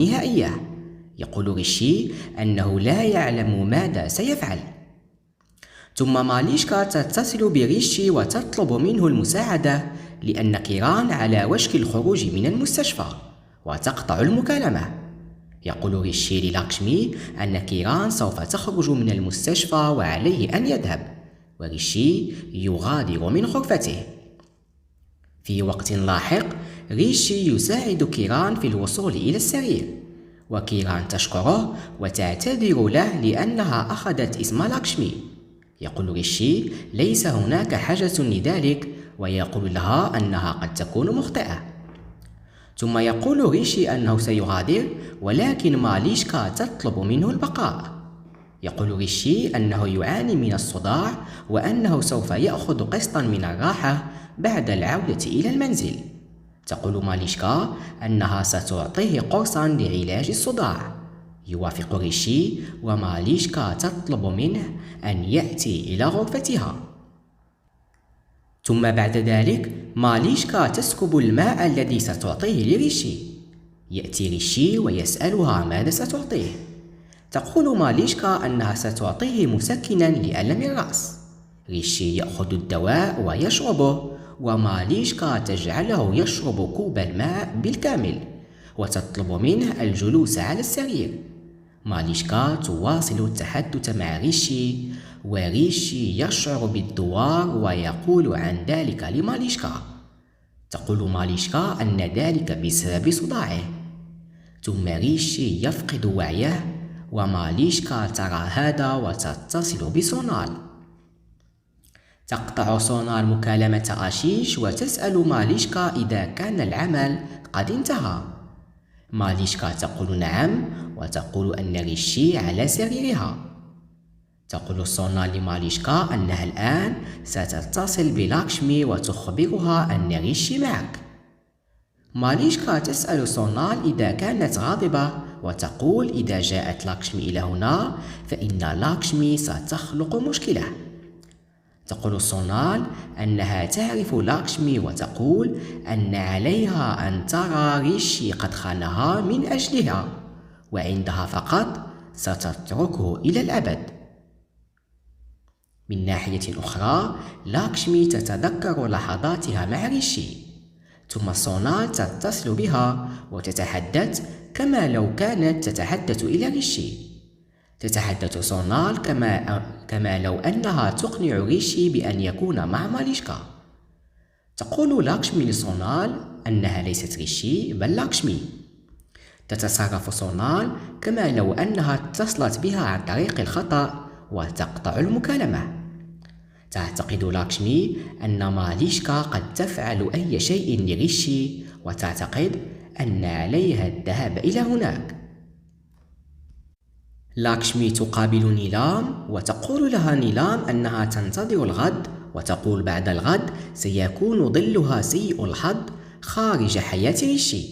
نهائية. يقول ريشي أنه لا يعلم ماذا سيفعل. ثم ماليشكا تتصل بريشي وتطلب منه المساعدة لأن كيران على وشك الخروج من المستشفى، وتقطع المكالمة. يقول ريشي للاكشمي أن كيران سوف تخرج من المستشفى وعليه أن يذهب، وريشي يغادر من غرفته. في وقت لاحق ريشي يساعد كيران في الوصول إلى السرير، وكيران تشكره وتعتذر له لأنها أخذت اسم لاكشمي. يقول ريشي ليس هناك حاجة لذلك، ويقول لها أنها قد تكون مخطئة. ثم يقول ريشي أنه سيغادر، ولكن ماليشكا تطلب منه البقاء. يقول ريشي أنه يعاني من الصداع وأنه سوف يأخذ قسطا من الراحة بعد العودة إلى المنزل. تقول ماليشكا أنها ستعطيه قرصا لعلاج الصداع. يوافق ريشي، وماليشكا تطلب منه أن يأتي إلى غرفتها. ثم بعد ذلك ماليشكا تسكب الماء الذي ستعطيه لريشي. يأتي ريشي ويسألها ماذا ستعطيه. تقول ماليشكا أنها ستعطيه مسكنا لألم الرأس. ريشي يأخذ الدواء ويشربه، وماليشكا تجعله يشرب كوب الماء بالكامل، وتطلب منه الجلوس على السرير. ماليشكا تواصل التحدث مع ريشي، وريشي يشعر بالدوار ويقول عن ذلك لماليشكا. تقول ماليشكا أن ذلك بسبب صداعه. ثم ريشي يفقد وعيه، وماليشكا ترى هذا وتتصل بسونال. تقطع سونال مكالمة آشيش وتسأل ماليشكا إذا كان العمل قد انتهى. ماليشكا تقول نعم، وتقول أن ريشي على سريرها. تقول سونال لماليشكا أنها الآن ستتصل بلاكشمي وتخبرها أن ريشي معك. ماليشكا تسأل سونال إذا كانت غاضبة، وتقول إذا جاءت لاكشمي إلى هنا فإن لاكشمي ستخلق مشكلة. تقول سونال أنها تعرف لاكشمي، وتقول أن عليها أن ترى ريشي قد خانها من أجلها، وعندها فقط ستتركه إلى الأبد. من ناحية أخرى لاكشمي تتذكر لحظاتها مع ريشي. ثم سونال تتصل بها وتتحدث كما لو كانت تتحدث إلى ريشي. تتحدث سونال كما لو أنها تقنع ريشي بأن يكون مع ماليشكا. تقول لاكشمي لسونال أنها ليست ريشي بل لاكشمي. تتصرف سونال كما لو أنها اتصلت بها عن طريق الخطأ وتقطع المكالمة. تعتقد لاكشمي أن ماليشكا قد تفعل أي شيء لريشي، وتعتقد أن عليها الذهاب إلى هناك. لاكشمي تقابل نيلام وتقول لها نيلام أنها تنتظر الغد، وتقول بعد الغد سيكون ظلها سيء الحظ خارج حياة ريشي.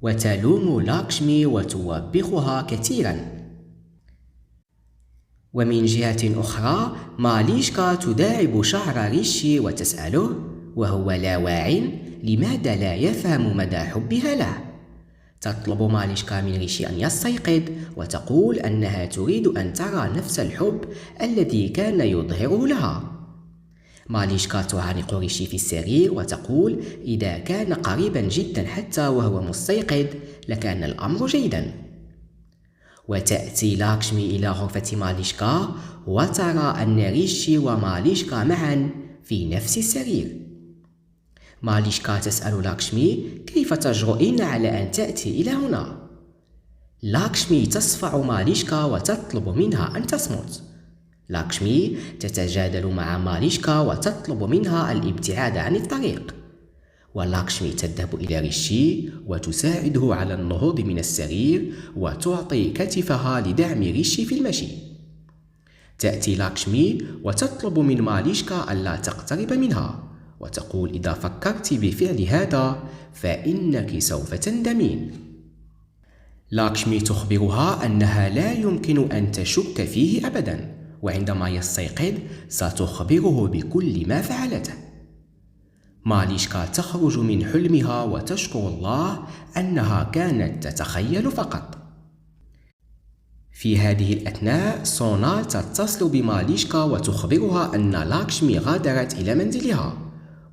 وتلوم لاكشمي وتوبخها كثيرا. ومن جهة أخرى ماليشكا تداعب شعر ريشي وتسأله وهو لا واع لماذا لا يفهم مدى حبها له. تطلب ماليشكا من ريشي أن يستيقظ، وتقول أنها تريد أن ترى نفس الحب الذي كان يظهره لها. ماليشكا تعانق ريشي في السرير وتقول إذا كان قريبا جدا حتى وهو مستيقظ لكان الأمر جيدا. وتأتي لاكشمي إلى غرفة ماليشكا وترى أن ريشي وماليشكا معا في نفس السرير. ماليشكا تسأل لاكشمي كيف تجرؤين على أن تأتي إلى هنا؟ لاكشمي تصفع ماليشكا وتطلب منها أن تصمت. لاكشمي تتجادل مع ماليشكا وتطلب منها الابتعاد عن الطريق. ولاكشمي تذهب إلى ريشي وتساعده على النهوض من السرير وتعطي كتفها لدعم ريشي في المشي. تأتي لاكشمي وتطلب من ماليشكا ألا تقترب منها، وتقول إذا فكرت بفعل هذا فإنك سوف تندمين. لاكشمي تخبرها أنها لا يمكن أن تشك فيه أبدا، وعندما يستيقظ ستخبره بكل ما فعلته. ماليشكا تخرج من حلمها وتشكر الله أنها كانت تتخيل فقط. في هذه الأثناء سونال تتصل بماليشكا وتخبرها أن لاكشمي غادرت إلى منزلها،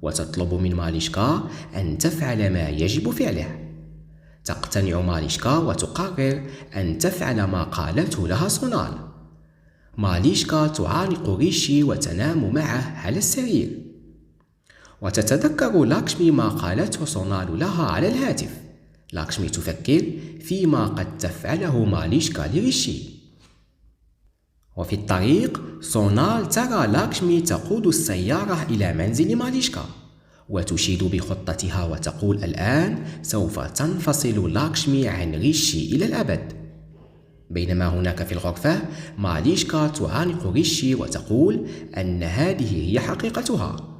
وتطلب من ماليشكا أن تفعل ما يجب فعله. تقتنع ماليشكا وتقرر أن تفعل ما قالته لها سونال. ماليشكا تعانق ريشي وتنام معه على السرير، وتتذكر لاكشمي ما قالته سونال لها على الهاتف. لاكشمي تفكر فيما قد تفعله ماليشكا لريشي. وفي الطريق سونال ترى لاكشمي تقود السيارة إلى منزل ماليشكا، وتشيد بخطتها وتقول الآن سوف تنفصل لاكشمي عن ريشي إلى الأبد. بينما هناك في الغرفة ماليشكا تعانق ريشي وتقول أن هذه هي حقيقتها.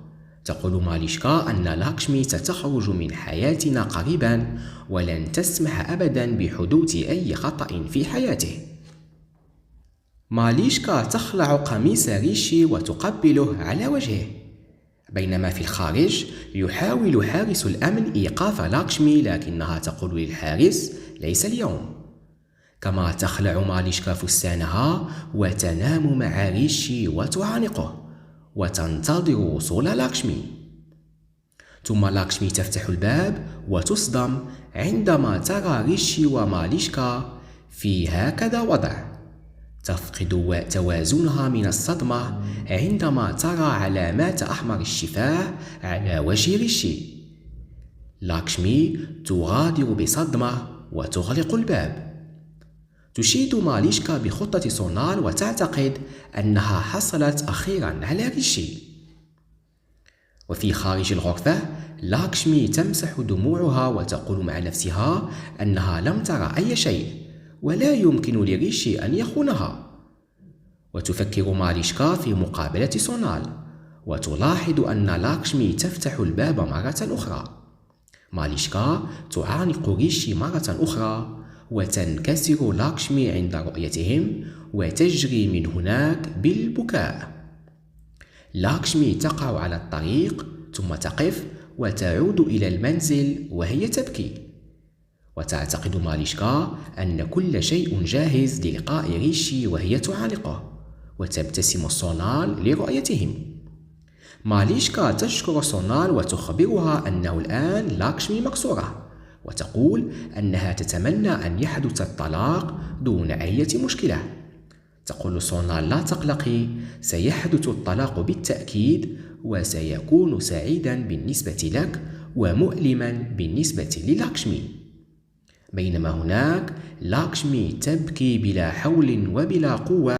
تقول ماليشكا أن لاكشمي ستخرج من حياتنا قريبا ولن تسمح أبدا بحدوث أي خطأ في حياته. ماليشكا تخلع قميص ريشي وتقبله على وجهه. بينما في الخارج يحاول حارس الأمن إيقاف لاكشمي، لكنها تقول للحارس ليس اليوم. كما تخلع ماليشكا فستانها وتنام مع ريشي وتعانقه وتنتظر وصول لاكشمي. ثم لاكشمي تفتح الباب وتصدم عندما ترى ريشي وماليشكا في هكذا وضع. تفقد توازنها من الصدمة عندما ترى علامات أحمر الشفاه على وجه ريشي. لاكشمي تغادر بصدمة وتغلق الباب. تشيد ماليشكا بخطة سونال وتعتقد أنها حصلت أخيرا على ريشي. وفي خارج الغرفة لاكشمي تمسح دموعها وتقول مع نفسها أنها لم ترى أي شيء ولا يمكن لريشي أن يخونها. وتفكر ماليشكا في مقابلة سونال وتلاحظ أن لاكشمي تفتح الباب مرة أخرى. ماليشكا تعانق ريشي مرة أخرى وتنكسر لاكشمي عند رؤيتهم وتجري من هناك بالبكاء. لاكشمي تقع على الطريق ثم تقف وتعود إلى المنزل وهي تبكي. وتعتقد ماليشكا أن كل شيء جاهز للقاء ريشي وهي تعانقه، وتبتسم سونال لرؤيتهم. ماليشكا تشكر سونال وتخبرها أنه الآن لاكشمي مكسورة، وتقول أنها تتمنى أن يحدث الطلاق دون أي مشكلة. تقول سونال لا تقلقي، سيحدث الطلاق بالتأكيد وسيكون سعيدا بالنسبة لك ومؤلما بالنسبة للاكشمي. بينما هناك لاكشمي تبكي بلا حول وبلا قوة